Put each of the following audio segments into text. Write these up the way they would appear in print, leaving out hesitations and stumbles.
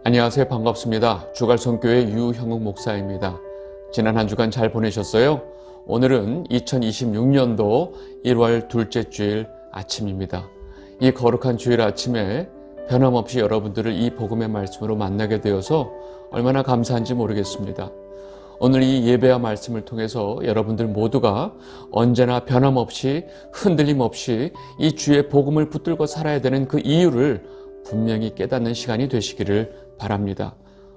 안녕하세요. 반갑습니다. 주갈성교회 유형욱 목사입니다. 지난 한 주간 잘 보내셨어요? 오늘은 2026년도 1월 둘째 주일 아침입니다. 이 거룩한 주일 아침에 변함없이 여러분들을 이 복음의 말씀으로 만나게 되어서 얼마나 감사한지 모르겠습니다. 오늘 이 예배와 말씀을 통해서 여러분들 모두가 언제나 변함없이 흔들림 없이 이 주의 복음을 붙들고 살아야 되는 그 이유를 분명히 깨닫는 시간이 되시기를 바랍니다.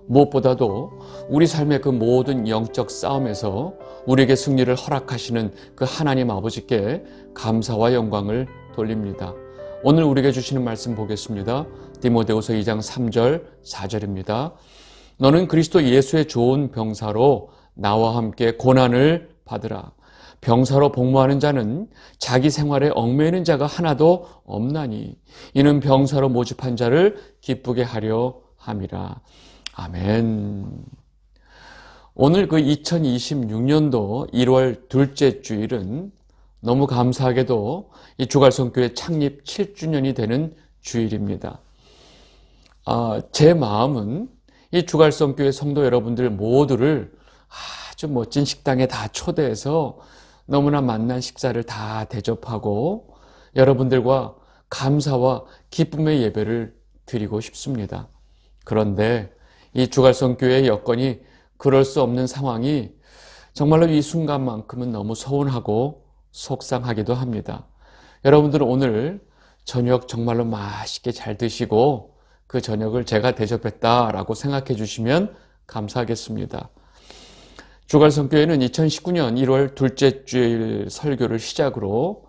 무엇보다도 우리 삶의 그 모든 영적 싸움에서 우리에게 승리를 허락하시는 그 하나님 아버지께 감사와 영광을 돌립니다. 오늘 우리에게 주시는 말씀 보겠습니다. 디모데후서 2장 3절 4절입니다. 너는 그리스도 예수의 좋은 병사로 나와 함께 고난을 받으라. 병사로 복무하는 자는 자기 생활에 얽매이는 자가 하나도 없나니 이는 병사로 모집한 자를 기쁘게 하려 함이라. 아멘. 오늘 그 2026년도 1월 둘째 주일은 너무 감사하게도 이 주갈성교회 창립 7주년이 되는 주일입니다. 제 마음은 이 주갈성교회 성도 여러분들 모두를 아주 멋진 식당에 다 초대해서 너무나 맛난 식사를 다 대접하고 여러분들과 감사와 기쁨의 예배를 드리고 싶습니다. 그런데 이 주갈성교회의 여건이 그럴 수 없는 상황이 정말로 이 순간만큼은 너무 서운하고 속상하기도 합니다. 여러분들은 오늘 저녁 정말로 맛있게 잘 드시고 그 저녁을 제가 대접했다라고 생각해 주시면 감사하겠습니다. 주갈성교회는 2019년 1월 둘째 주일 설교를 시작으로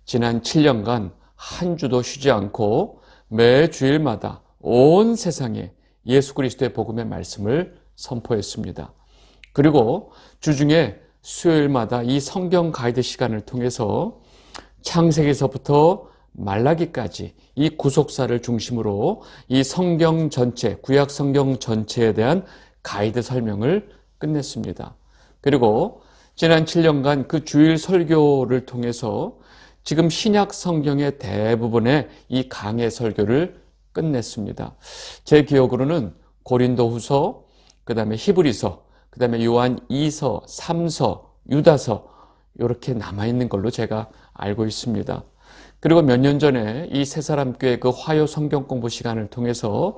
지난 7년간 한 주도 쉬지 않고 매 주일마다 온 세상에 예수 그리스도의 복음의 말씀을 선포했습니다. 그리고 주중에 수요일마다 이 성경 가이드 시간을 통해서 창세기서부터 말라기까지 이 구속사를 중심으로 이 성경 전체, 구약 성경 전체에 대한 가이드 설명을 끝냈습니다. 그리고 지난 7년간 그 주일 설교를 통해서 지금 신약 성경의 대부분의 이 강해 설교를 끝냈습니다. 제 기억으로는 고린도후서, 그 다음에 히브리서, 그 다음에 요한 2서, 3서, 유다서 이렇게 남아있는 걸로 제가 알고 있습니다. 그리고 몇 년 전에 이 새사람교회 그 화요 성경 공부 시간을 통해서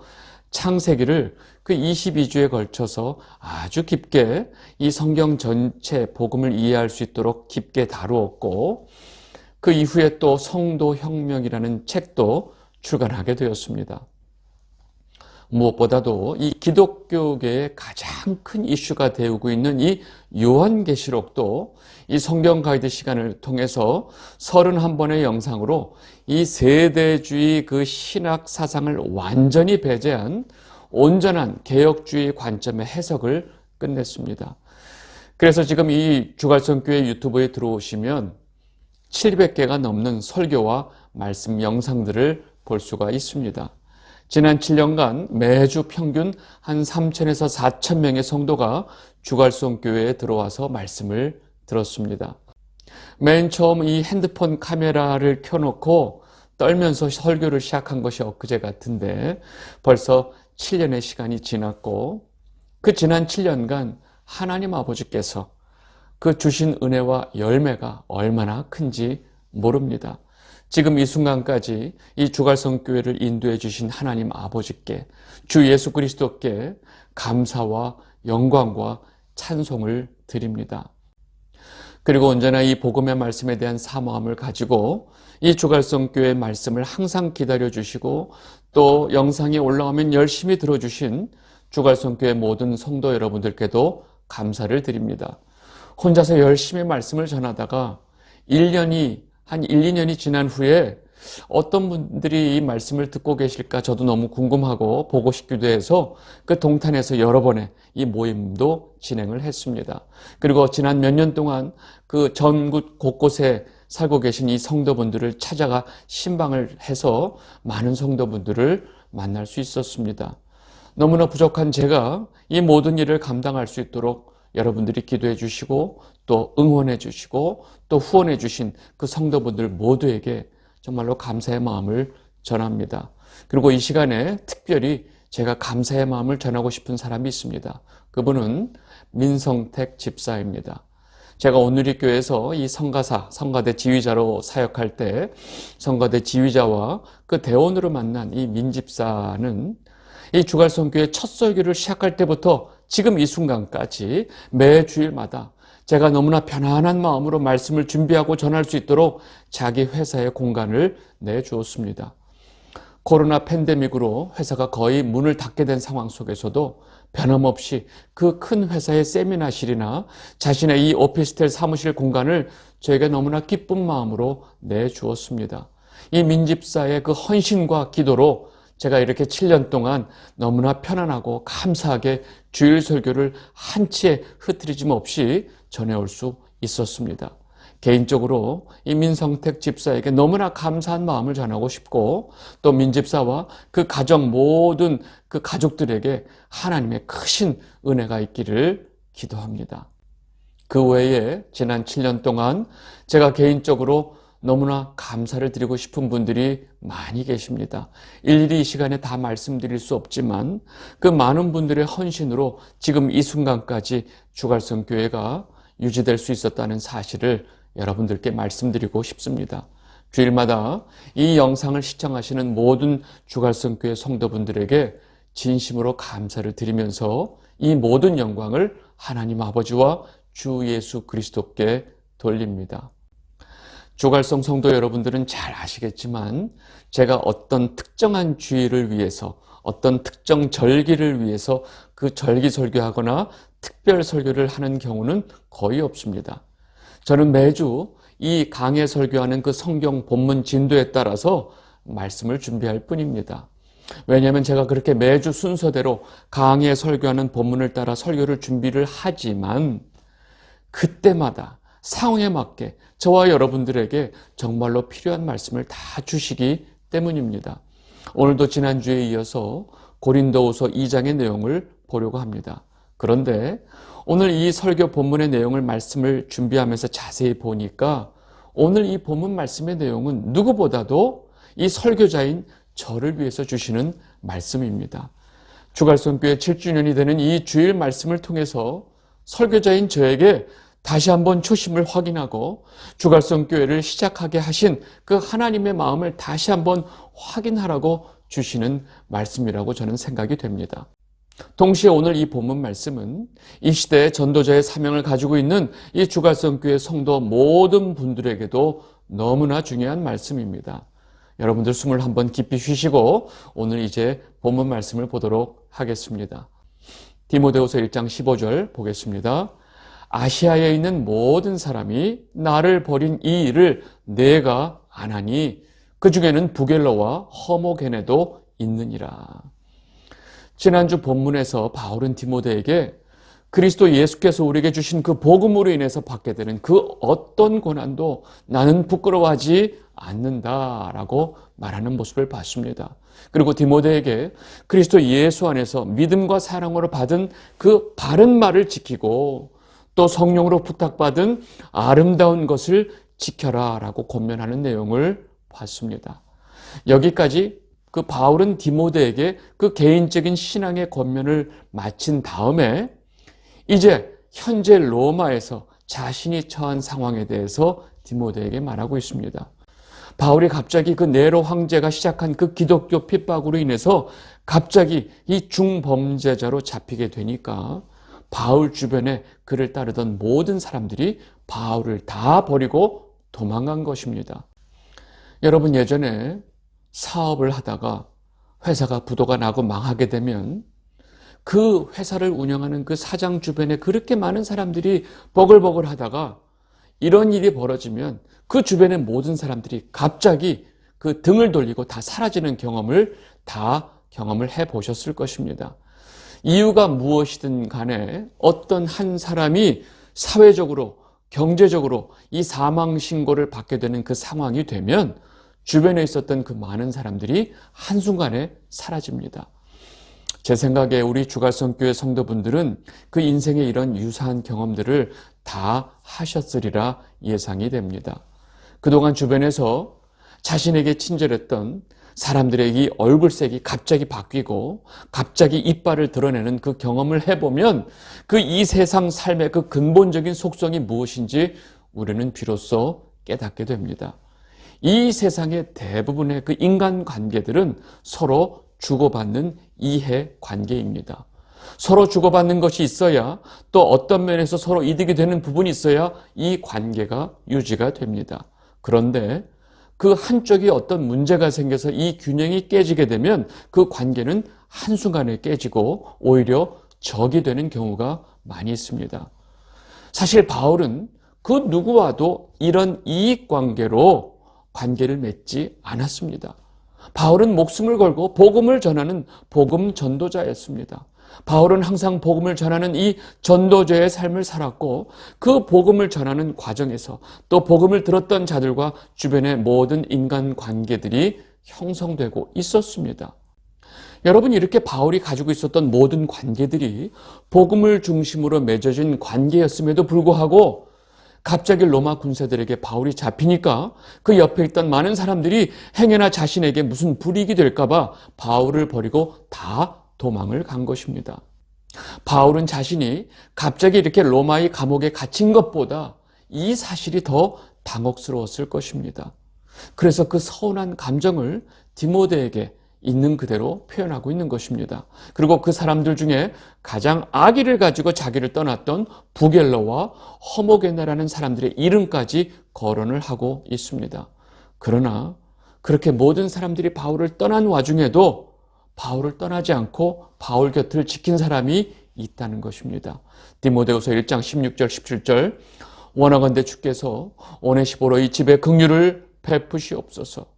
창세기를 그 22주에 걸쳐서 아주 깊게 이 성경 전체 복음을 이해할 수 있도록 깊게 다루었고 그 이후에 또 성도혁명이라는 책도 출간하게 되었습니다. 무엇보다도 이 기독교계의 가장 큰 이슈가 되고 있는 이 요한계시록도 이 성경 가이드 시간을 통해서 31번의 영상으로 이 세대주의 그 신학 사상을 완전히 배제한 온전한 개혁주의 관점의 해석을 끝냈습니다. 그래서 지금 이 주갈성교회 유튜브에 들어오시면 700개가 넘는 설교와 말씀 영상들을 볼 수가 있습니다. 지난 7년간 매주 평균 한 3,000에서 4,000명의 성도가 주갈성교회에 들어와서 말씀을 들었습니다. 맨 처음 이 핸드폰 카메라를 켜놓고 떨면서 설교를 시작한 것이 엊그제 같은데 벌써 7년의 시간이 지났고 그 지난 7년간 하나님 아버지께서 그 주신 은혜와 열매가 얼마나 큰지 모릅니다. 지금 이 순간까지 이 주갈성교회를 인도해 주신 하나님 아버지께 주 예수 그리스도께 감사와 영광과 찬송을 드립니다. 그리고 언제나 이 복음의 말씀에 대한 사모함을 가지고 이 주갈성교회의 말씀을 항상 기다려 주시고 또 영상이 올라오면 열심히 들어주신 주갈성교회 모든 성도 여러분들께도 감사를 드립니다. 혼자서 열심히 말씀을 전하다가 한 1, 2년이 지난 후에 어떤 분들이 이 말씀을 듣고 계실까 저도 너무 궁금하고 보고 싶기도 해서 그 동탄에서 여러 번의 이 모임도 진행을 했습니다. 그리고 지난 몇 년 동안 그 전국 곳곳에 살고 계신 이 성도분들을 찾아가 신방을 해서 많은 성도분들을 만날 수 있었습니다. 너무나 부족한 제가 이 모든 일을 감당할 수 있도록 여러분들이 기도해 주시고 또 응원해 주시고 또 후원해 주신 그 성도분들 모두에게 정말로 감사의 마음을 전합니다. 그리고 이 시간에 특별히 제가 감사의 마음을 전하고 싶은 사람이 있습니다. 그분은 민성택 집사입니다. 제가 온누리교회에서 이 성가사, 성가대 지휘자로 사역할 때 성가대 지휘자와 그 대원으로 만난 이 민집사는 이 주갈성교회 첫 설교를 시작할 때부터 지금 이 순간까지 매 주일마다 제가 너무나 편안한 마음으로 말씀을 준비하고 전할 수 있도록 자기 회사의 공간을 내주었습니다. 코로나 팬데믹으로 회사가 거의 문을 닫게 된 상황 속에서도 변함없이 그 큰 회사의 세미나실이나 자신의 이 오피스텔 사무실 공간을 저에게 너무나 기쁜 마음으로 내주었습니다. 이 민집사의 그 헌신과 기도로 제가 이렇게 7년 동안 너무나 편안하고 감사하게 주일 설교를 한치의 흐트리짐 없이 전해올 수 있었습니다. 개인적으로 이 민성택 집사에게 너무나 감사한 마음을 전하고 싶고 또 민집사와 그 가정 모든 그 가족들에게 하나님의 크신 은혜가 있기를 기도합니다. 그 외에 지난 7년 동안 제가 개인적으로 너무나 감사를 드리고 싶은 분들이 많이 계십니다. 일일이 이 시간에 다 말씀드릴 수 없지만 그 많은 분들의 헌신으로 지금 이 순간까지 주갈성 교회가 유지될 수 있었다는 사실을 여러분들께 말씀드리고 싶습니다. 주일마다 이 영상을 시청하시는 모든 주갈성교회 성도분들에게 진심으로 감사를 드리면서 이 모든 영광을 하나님 아버지와 주 예수 그리스도께 돌립니다. 주갈성 성도 여러분들은 잘 아시겠지만 제가 어떤 특정한 주일을 위해서 어떤 특정 절기를 위해서 그 절기 설교하거나 특별 설교를 하는 경우는 거의 없습니다. 저는 매주 이 강해 설교하는 그 성경 본문 진도에 따라서 말씀을 준비할 뿐입니다. 왜냐하면 제가 그렇게 매주 순서대로 강해 설교하는 본문을 따라 설교를 준비를 하지만 그때마다 상황에 맞게 저와 여러분들에게 정말로 필요한 말씀을 다 주시기 때문입니다. 오늘도 지난주에 이어서 고린도후서 2장의 내용을 보려고 합니다. 그런데 오늘 이 설교 본문의 내용을 말씀을 준비하면서 자세히 보니까 오늘 이 본문 말씀의 내용은 누구보다도 이 설교자인 저를 위해서 주시는 말씀입니다. 주갈성교회 7주년이 되는 이 주일 말씀을 통해서 설교자인 저에게 다시 한번 초심을 확인하고 주갈성교회를 시작하게 하신 그 하나님의 마음을 다시 한번 확인하라고 주시는 말씀이라고 저는 생각이 됩니다. 동시에 오늘 이 본문 말씀은 이 시대의 전도자의 사명을 가지고 있는 이 주갈성교회 성도 모든 분들에게도 너무나 중요한 말씀입니다. 여러분들 숨을 한번 깊이 쉬시고 오늘 이제 본문 말씀을 보도록 하겠습니다. 디모데후서 1장 15절 보겠습니다. 아시아에 있는 모든 사람이 나를 버린 이 일을 내가 안하니 그 중에는 부겔러와 허모게네도 있느니라. 지난주 본문에서 바울은 디모데에게 그리스도 예수께서 우리에게 주신 그 복음으로 인해서 받게 되는 그 어떤 고난도 나는 부끄러워하지 않는다라고 말하는 모습을 봤습니다. 그리고 디모데에게 그리스도 예수 안에서 믿음과 사랑으로 받은 그 바른 말을 지키고 또 성령으로 부탁받은 아름다운 것을 지켜라 라고 권면하는 내용을 봤습니다. 여기까지 그 바울은 디모데에게 그 개인적인 신앙의 권면을 마친 다음에 이제 현재 로마에서 자신이 처한 상황에 대해서 디모데에게 말하고 있습니다. 바울이 갑자기 그 네로 황제가 시작한 그 기독교 핍박으로 인해서 갑자기 이 중범죄자로 잡히게 되니까 바울 주변에 그를 따르던 모든 사람들이 바울을 다 버리고 도망간 것입니다. 여러분 예전에 사업을 하다가 회사가 부도가 나고 망하게 되면 그 회사를 운영하는 그 사장 주변에 그렇게 많은 사람들이 버글버글 하다가 이런 일이 벌어지면 그 주변의 모든 사람들이 갑자기 그 등을 돌리고 다 사라지는 경험을 해보셨을 것입니다. 이유가 무엇이든 간에 어떤 한 사람이 사회적으로 경제적으로 이 사망 신고를 받게 되는 그 상황이 되면 주변에 있었던 그 많은 사람들이 한순간에 사라집니다. 제 생각에 우리 주갈성교회 성도분들은 그 인생의 이런 유사한 경험들을 다 하셨으리라 예상이 됩니다. 그동안 주변에서 자신에게 친절했던 사람들의 이 얼굴색이 갑자기 바뀌고 갑자기 이빨을 드러내는 그 경험을 해보면 그 이 세상 삶의 그 근본적인 속성이 무엇인지 우리는 비로소 깨닫게 됩니다. 이 세상의 대부분의 그 인간 관계들은 서로 주고받는 이해 관계입니다. 서로 주고받는 것이 있어야, 또 어떤 면에서 서로 이득이 되는 부분이 있어야 이 관계가 유지가 됩니다. 그런데 그 한쪽이 어떤 문제가 생겨서 이 균형이 깨지게 되면 그 관계는 한순간에 깨지고 오히려 적이 되는 경우가 많이 있습니다. 사실 바울은 그 누구와도 이런 이익관계로 관계를 맺지 않았습니다. 바울은 목숨을 걸고 복음을 전하는 복음 전도자였습니다. 바울은 항상 복음을 전하는 이 전도자의 삶을 살았고 그 복음을 전하는 과정에서 또 복음을 들었던 자들과 주변의 모든 인간 관계들이 형성되고 있었습니다. 여러분, 이렇게 바울이 가지고 있었던 모든 관계들이 복음을 중심으로 맺어진 관계였음에도 불구하고 갑자기 로마 군사들에게 바울이 잡히니까 그 옆에 있던 많은 사람들이 행여나 자신에게 무슨 불이익이 될까봐 바울을 버리고 다 도망을 간 것입니다. 바울은 자신이 갑자기 이렇게 로마의 감옥에 갇힌 것보다 이 사실이 더 당혹스러웠을 것입니다. 그래서 그 서운한 감정을 디모데에게 있는 그대로 표현하고 있는 것입니다. 그리고 그 사람들 중에 가장 악의를 가지고 자기를 떠났던 부겔러와 허모게네라는 사람들의 이름까지 거론을 하고 있습니다. 그러나 그렇게 모든 사람들이 바울을 떠난 와중에도 바울을 떠나지 않고 바울 곁을 지킨 사람이 있다는 것입니다. 디모데후서 1장 16절 17절 원하건대 주께서 오네시포로 이 집에 긍휼을 베푸시옵소서.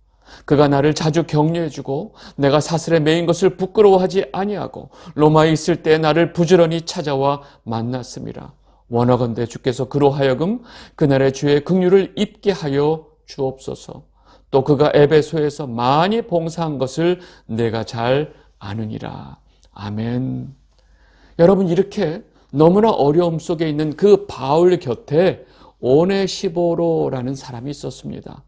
그가 나를 자주 격려해주고 내가 사슬에 매인 것을 부끄러워하지 아니하고 로마에 있을 때 나를 부지런히 찾아와 만났음이라. 원하건대 주께서 그로 하여금 그날의 주의 긍휼을 입게 하여 주옵소서. 또 그가 에베소에서 많이 봉사한 것을 내가 잘 아느니라. 아멘. 여러분, 이렇게 너무나 어려움 속에 있는 그 바울 곁에 오네시포로라는 사람이 있었습니다.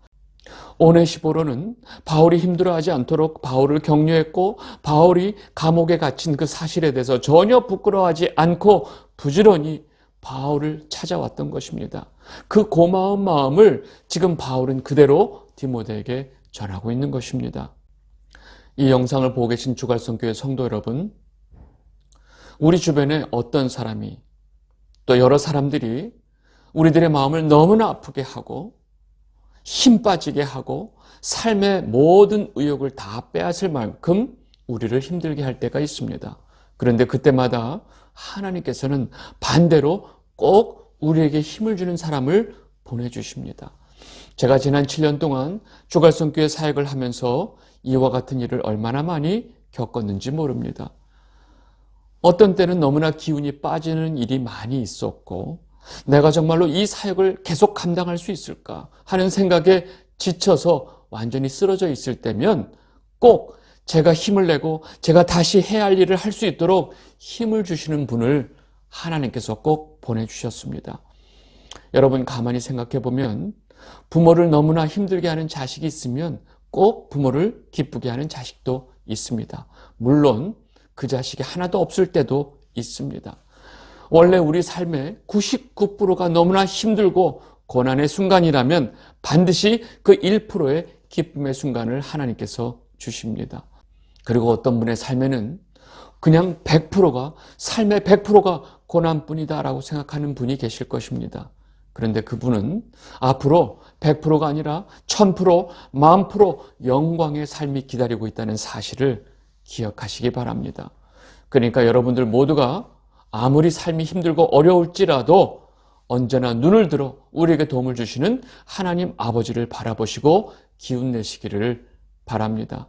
오네시포로는 바울이 힘들어하지 않도록 바울을 격려했고 바울이 감옥에 갇힌 그 사실에 대해서 전혀 부끄러워하지 않고 부지런히 바울을 찾아왔던 것입니다. 그 고마운 마음을 지금 바울은 그대로 디모데에게 전하고 있는 것입니다. 이 영상을 보고 계신 주갈성교회 성도 여러분, 우리 주변에 어떤 사람이 또 여러 사람들이 우리들의 마음을 너무나 아프게 하고 힘 빠지게 하고 삶의 모든 의욕을 다 빼앗을 만큼 우리를 힘들게 할 때가 있습니다. 그런데 그때마다 하나님께서는 반대로 꼭 우리에게 힘을 주는 사람을 보내주십니다. 제가 지난 7년 동안 주갈성교회 사역을 하면서 이와 같은 일을 얼마나 많이 겪었는지 모릅니다. 어떤 때는 너무나 기운이 빠지는 일이 많이 있었고 내가 정말로 이 사역을 계속 감당할 수 있을까 하는 생각에 지쳐서 완전히 쓰러져 있을 때면 꼭 제가 힘을 내고 제가 다시 해야 할 일을 할 수 있도록 힘을 주시는 분을 하나님께서 꼭 보내주셨습니다. 여러분, 가만히 생각해 보면 부모를 너무나 힘들게 하는 자식이 있으면 꼭 부모를 기쁘게 하는 자식도 있습니다. 물론 그 자식이 하나도 없을 때도 있습니다. 원래 우리 삶의 99%가 너무나 힘들고 고난의 순간이라면 반드시 그 1%의 기쁨의 순간을 하나님께서 주십니다. 그리고 어떤 분의 삶에는 그냥 100%가 삶의 100%가 고난뿐이다라고 생각하는 분이 계실 것입니다. 그런데 그분은 앞으로 100%가 아니라 1000%, 10,000% 영광의 삶이 기다리고 있다는 사실을 기억하시기 바랍니다. 그러니까 여러분들 모두가 아무리 삶이 힘들고 어려울지라도 언제나 눈을 들어 우리에게 도움을 주시는 하나님 아버지를 바라보시고 기운 내시기를 바랍니다.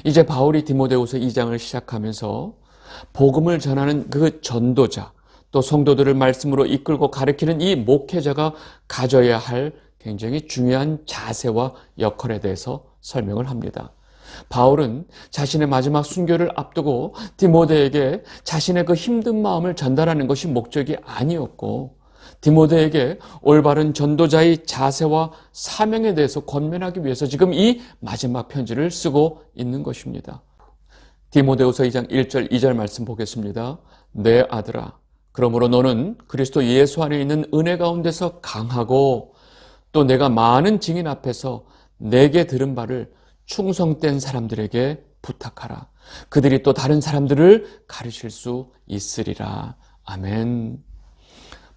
이제 바울이 디모데후서 2장을 시작하면서 복음을 전하는 그 전도자, 또 성도들을 말씀으로 이끌고 가르치는 이 목회자가 가져야 할 굉장히 중요한 자세와 역할에 대해서 설명을 합니다. 바울은 자신의 마지막 순교를 앞두고 디모데에게 자신의 그 힘든 마음을 전달하는 것이 목적이 아니었고 디모데에게 올바른 전도자의 자세와 사명에 대해서 권면하기 위해서 지금 이 마지막 편지를 쓰고 있는 것입니다. 디모데후서 2장 1절 2절 말씀 보겠습니다. 내 아들아, 그러므로 너는 그리스도 예수 안에 있는 은혜 가운데서 강하고 또 내가 많은 증인 앞에서 내게 들은 바를 충성된 사람들에게 부탁하라. 그들이 또 다른 사람들을 가르칠 수 있으리라. 아멘.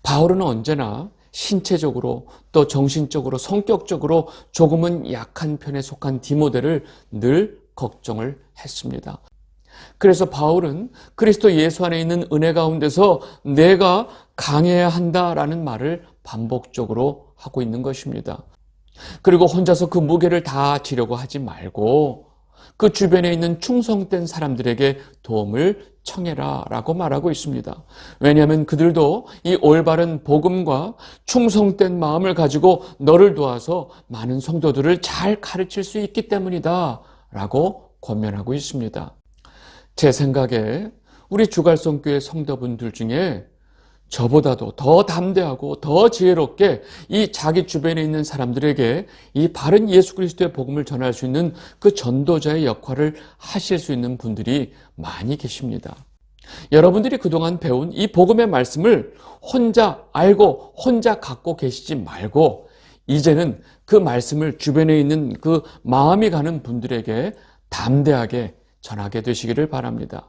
바울은 언제나 신체적으로 또 정신적으로 성격적으로 조금은 약한 편에 속한 디모데를 늘 걱정을 했습니다. 그래서 바울은 그리스도 예수 안에 있는 은혜 가운데서 내가 강해야 한다라는 말을 반복적으로 하고 있는 것입니다. 그리고 혼자서 그 무게를 다 지려고 하지 말고 그 주변에 있는 충성된 사람들에게 도움을 청해라 라고 말하고 있습니다. 왜냐하면 그들도 이 올바른 복음과 충성된 마음을 가지고 너를 도와서 많은 성도들을 잘 가르칠 수 있기 때문이다 라고 권면하고 있습니다. 제 생각에 우리 주갈성교회 성도분들 중에 저보다도 더 담대하고 더 지혜롭게 이 자기 주변에 있는 사람들에게 이 바른 예수 그리스도의 복음을 전할 수 있는 그 전도자의 역할을 하실 수 있는 분들이 많이 계십니다. 여러분들이 그동안 배운 이 복음의 말씀을 혼자 알고 혼자 갖고 계시지 말고 이제는 그 말씀을 주변에 있는 그 마음이 가는 분들에게 담대하게 전하게 되시기를 바랍니다.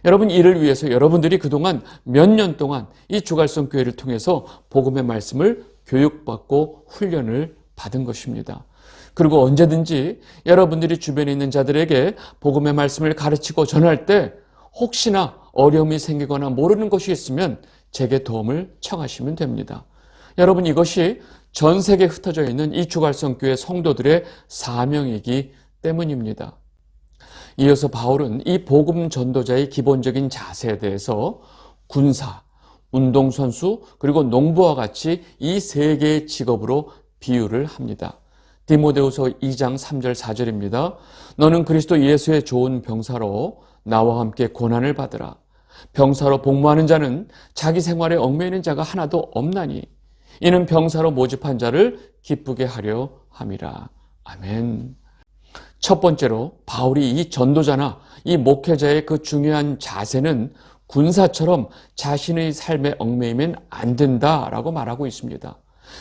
여러분, 이를 위해서 여러분들이 그동안 몇 년 동안 이 주갈성교회를 통해서 복음의 말씀을 교육받고 훈련을 받은 것입니다. 그리고 언제든지 여러분들이 주변에 있는 자들에게 복음의 말씀을 가르치고 전할 때 혹시나 어려움이 생기거나 모르는 것이 있으면 제게 도움을 청하시면 됩니다. 여러분, 이것이 전 세계에 흩어져 있는 이 주갈성교회 성도들의 사명이기 때문입니다. 이어서 바울은 이 복음 전도자의 기본적인 자세에 대해서 군사, 운동선수, 그리고 농부와 같이 이 세 개의 직업으로 비유를 합니다. 디모데후서 2장 3절 4절입니다. 너는 그리스도 예수의 좋은 병사로 나와 함께 고난을 받으라. 병사로 복무하는 자는 자기 생활에 얽매이는 자가 하나도 없나니 이는 병사로 모집한 자를 기쁘게 하려 함이라. 아멘. 첫 번째로 바울이 이 전도자나 이 목회자의 그 중요한 자세는 군사처럼 자신의 삶에 얽매이면 안 된다라고 말하고 있습니다.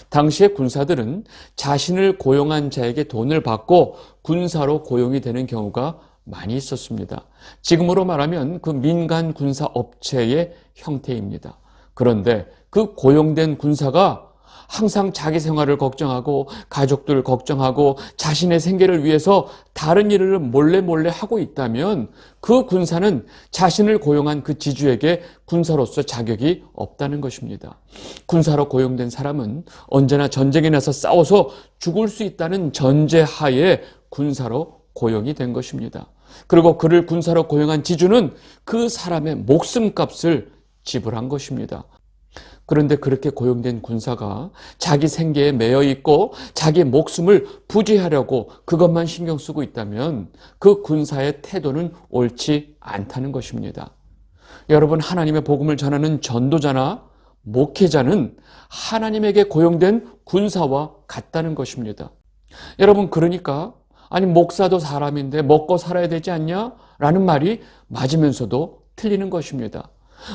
당시의 군사들은 자신을 고용한 자에게 돈을 받고 군사로 고용이 되는 경우가 많이 있었습니다. 지금으로 말하면 그 민간 군사 업체의 형태입니다. 그런데 그 고용된 군사가 항상 자기 생활을 걱정하고 가족들 걱정하고 자신의 생계를 위해서 다른 일을 몰래 하고 있다면 그 군사는 자신을 고용한 그 지주에게 군사로서 자격이 없다는 것입니다. 군사로 고용된 사람은 언제나 전쟁에 나서 싸워서 죽을 수 있다는 전제하에 군사로 고용이 된 것입니다. 그리고 그를 군사로 고용한 지주는 그 사람의 목숨값을 지불한 것입니다. 그런데 그렇게 고용된 군사가 자기 생계에 매여 있고 자기 목숨을 부지하려고 그것만 신경 쓰고 있다면 그 군사의 태도는 옳지 않다는 것입니다. 여러분, 하나님의 복음을 전하는 전도자나 목회자는 하나님에게 고용된 군사와 같다는 것입니다. 여러분, 그러니까 아니 목사도 사람인데 먹고 살아야 되지 않냐? 라는 말이 맞으면서도 틀리는 것입니다.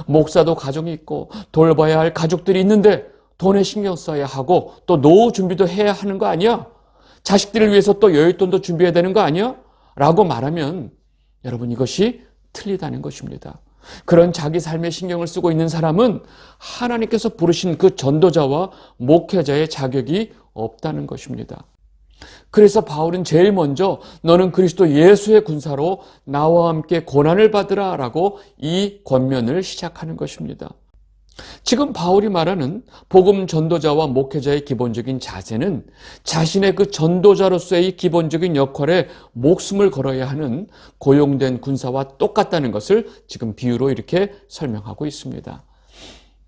목사도 가정이 있고 돌봐야 할 가족들이 있는데 돈에 신경 써야 하고 또 노후 준비도 해야 하는 거 아니야? 자식들을 위해서 또 여윳돈도 준비해야 되는 거 아니야? 라고 말하면 여러분, 이것이 틀리다는 것입니다. 그런 자기 삶에 신경을 쓰고 있는 사람은 하나님께서 부르신 그 전도자와 목회자의 자격이 없다는 것입니다. 그래서 바울은 제일 먼저 너는 그리스도 예수의 군사로 나와 함께 고난을 받으라 라고 이 권면을 시작하는 것입니다. 지금 바울이 말하는 복음 전도자와 목회자의 기본적인 자세는 자신의 그 전도자로서의 기본적인 역할에 목숨을 걸어야 하는 고용된 군사와 똑같다는 것을 지금 비유로 이렇게 설명하고 있습니다.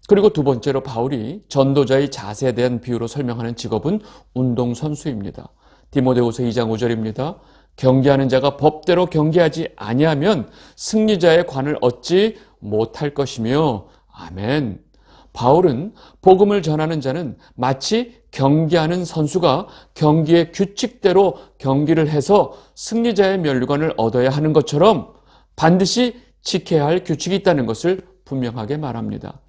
그리고 두 번째로 바울이 전도자의 자세에 대한 비유로 설명하는 직업은 운동선수입니다. 디모데후서 2장 5절입니다. 경계하는 자가 법대로 경계하지 아니하면 승리자의 관을 얻지 못할 것이며 아멘. 바울은 복음을 전하는 자는 마치 경기하는 선수가 경기의 규칙대로 경기를 해서 승리자의 면류관을 얻어야 하는 것처럼 반드시 지켜야 할 규칙이 있다는 것을 분명하게 말합니다.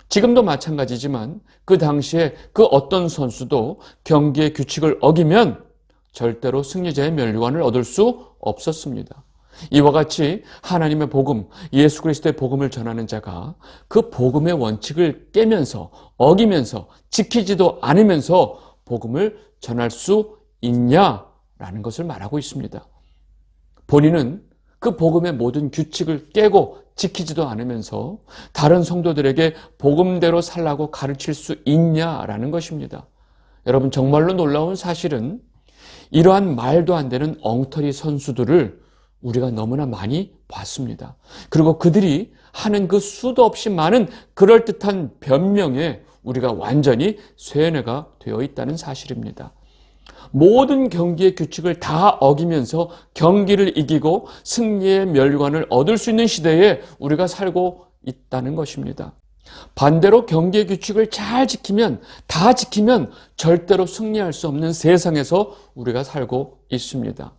지금도 마찬가지지만 그 당시에 그 어떤 선수도 경기의 규칙을 어기면 절대로 승리자의 면류관을 얻을 수 없었습니다. 이와 같이 하나님의 복음, 예수 그리스도의 복음을 전하는 자가 그 복음의 원칙을 깨면서 어기면서 지키지도 않으면서 복음을 전할 수 있냐라는 것을 말하고 있습니다. 본인은 그 복음의 모든 규칙을 깨고 지키지도 않으면서 다른 성도들에게 복음대로 살라고 가르칠 수 있냐라는 것입니다. 여러분, 정말로 놀라운 사실은 이러한 말도 안 되는 엉터리 선수들을 우리가 너무나 많이 봤습니다. 그리고 그들이 하는 그 수도 없이 많은 그럴듯한 변명에 우리가 완전히 쇠뇌가 되어 있다는 사실입니다. 모든 경기의 규칙을 다 어기면서 경기를 이기고 승리의 면류관을 얻을 수 있는 시대에 우리가 살고 있다는 것입니다. 반대로 경기의 규칙을 잘 지키면, 다 지키면 절대로 승리할 수 없는 세상에서 우리가 살고 있습니다.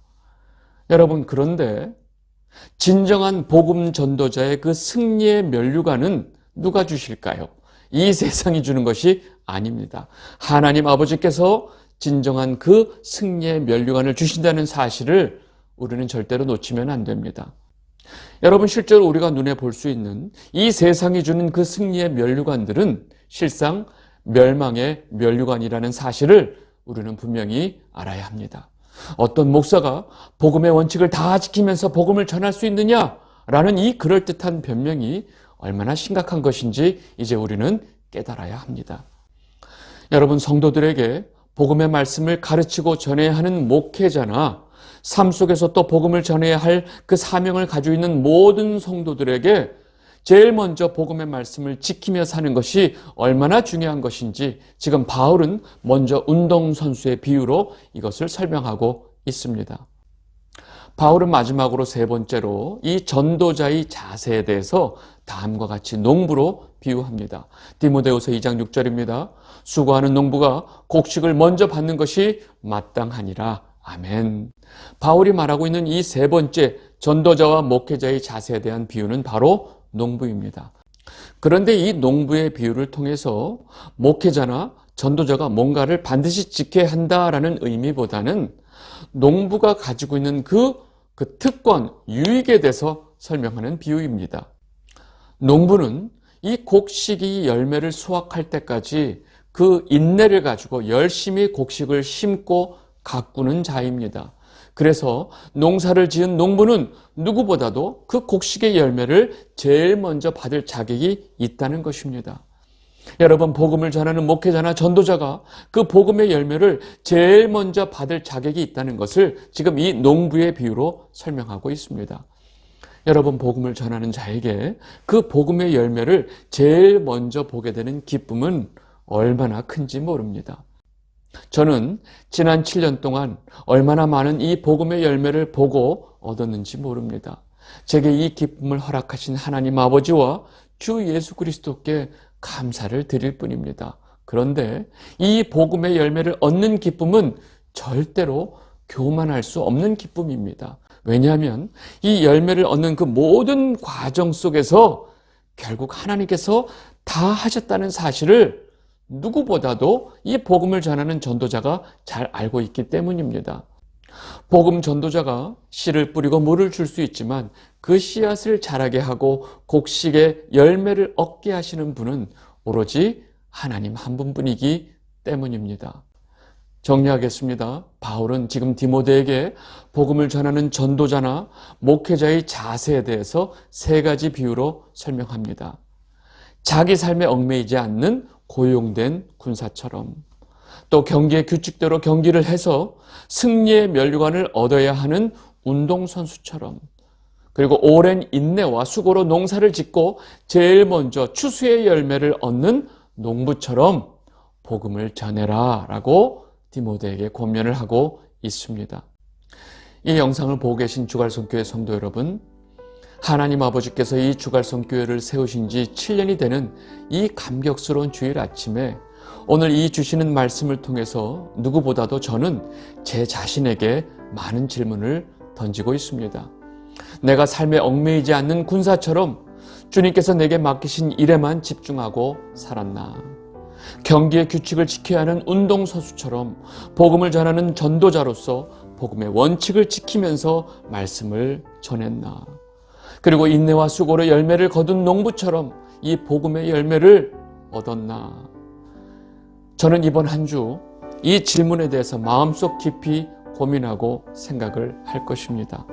여러분, 그런데 진정한 복음 전도자의 그 승리의 면류관은 누가 주실까요? 이 세상이 주는 것이 아닙니다. 하나님 아버지께서 진정한 그 승리의 면류관을 주신다는 사실을 우리는 절대로 놓치면 안 됩니다. 여러분, 실제로 우리가 눈에 볼 수 있는 이 세상이 주는 그 승리의 면류관들은 실상 멸망의 면류관이라는 사실을 우리는 분명히 알아야 합니다. 어떤 목사가 복음의 원칙을 다 지키면서 복음을 전할 수 있느냐라는 이 그럴듯한 변명이 얼마나 심각한 것인지 이제 우리는 깨달아야 합니다. 여러분, 성도들에게 복음의 말씀을 가르치고 전해야 하는 목회자나 삶 속에서 또 복음을 전해야 할 그 사명을 가지고 있는 모든 성도들에게 제일 먼저 복음의 말씀을 지키며 사는 것이 얼마나 중요한 것인지 지금 바울은 먼저 운동선수의 비유로 이것을 설명하고 있습니다. 바울은 마지막으로 세 번째로 이 전도자의 자세에 대해서 다음과 같이 농부로 비유합니다. 디모데후서 2장 6절입니다. 수고하는 농부가 곡식을 먼저 받는 것이 마땅하니라. 아멘. 바울이 말하고 있는 이 세 번째 전도자와 목회자의 자세에 대한 비유는 바로 농부입니다. 그런데 이 농부의 비유를 통해서 목회자나 전도자가 뭔가를 반드시 지켜야 한다라는 의미보다는 농부가 가지고 있는 그 특권, 유익에 대해서 설명하는 비유입니다. 농부는 이 곡식이 열매를 수확할 때까지 그 인내를 가지고 열심히 곡식을 심고 가꾸는 자입니다. 그래서 농사를 지은 농부는 누구보다도 그 곡식의 열매를 제일 먼저 받을 자격이 있다는 것입니다. 여러분, 복음을 전하는 목회자나 전도자가 그 복음의 열매를 제일 먼저 받을 자격이 있다는 것을 지금 이 농부의 비유로 설명하고 있습니다. 여러분, 복음을 전하는 자에게 그 복음의 열매를 제일 먼저 보게 되는 기쁨은 얼마나 큰지 모릅니다. 저는 지난 7년 동안 얼마나 많은 이 복음의 열매를 보고 얻었는지 모릅니다. 제게 이 기쁨을 허락하신 하나님 아버지와 주 예수 그리스도께 감사를 드릴 뿐입니다. 그런데 이 복음의 열매를 얻는 기쁨은 절대로 교만할 수 없는 기쁨입니다. 왜냐하면 이 열매를 얻는 그 모든 과정 속에서 결국 하나님께서 다 하셨다는 사실을 누구보다도 이 복음을 전하는 전도자가 잘 알고 있기 때문입니다. 복음 전도자가 씨를 뿌리고 물을 줄 수 있지만 그 씨앗을 자라게 하고 곡식의 열매를 얻게 하시는 분은 오로지 하나님 한 분뿐이기 때문입니다. 정리하겠습니다. 바울은 지금 디모데에게 복음을 전하는 전도자나 목회자의 자세에 대해서 세 가지 비유로 설명합니다. 자기 삶에 얽매이지 않는 고용된 군사처럼, 또 경기의 규칙대로 경기를 해서 승리의 면류관을 얻어야 하는 운동선수처럼, 그리고 오랜 인내와 수고로 농사를 짓고 제일 먼저 추수의 열매를 얻는 농부처럼 복음을 전해라 라고 디모데에게 권면을 하고 있습니다. 이 영상을 보고 계신 주갈성교회 성도 여러분, 하나님 아버지께서 이 주갈성교회를 세우신 지 7년이 되는 이 감격스러운 주일 아침에 오늘 이 주시는 말씀을 통해서 누구보다도 저는 제 자신에게 많은 질문을 던지고 있습니다. 내가 삶에 얽매이지 않는 군사처럼 주님께서 내게 맡기신 일에만 집중하고 살았나? 경기의 규칙을 지켜야 하는 운동선수처럼 복음을 전하는 전도자로서 복음의 원칙을 지키면서 말씀을 전했나? 그리고 인내와 수고로 열매를 거둔 농부처럼 이 복음의 열매를 얻었나? 저는 이번 한 주 이 질문에 대해서 마음속 깊이 고민하고 생각을 할 것입니다.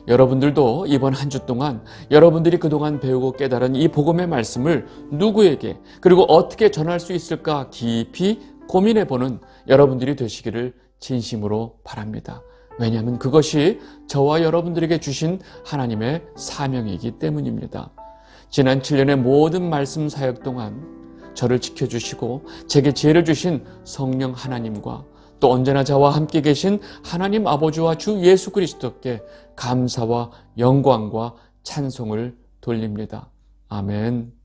여러분들도 이번 한 주 동안 여러분들이 그동안 배우고 깨달은 이 복음의 말씀을 누구에게 그리고 어떻게 전할 수 있을까 깊이 고민해보는 여러분들이 되시기를 진심으로 바랍니다. 왜냐하면 그것이 저와 여러분들에게 주신 하나님의 사명이기 때문입니다. 지난 7년의 모든 말씀 사역 동안 저를 지켜주시고 제게 지혜를 주신 성령 하나님과 또 언제나 저와 함께 계신 하나님 아버지와 주 예수 그리스도께 감사와 영광과 찬송을 돌립니다. 아멘.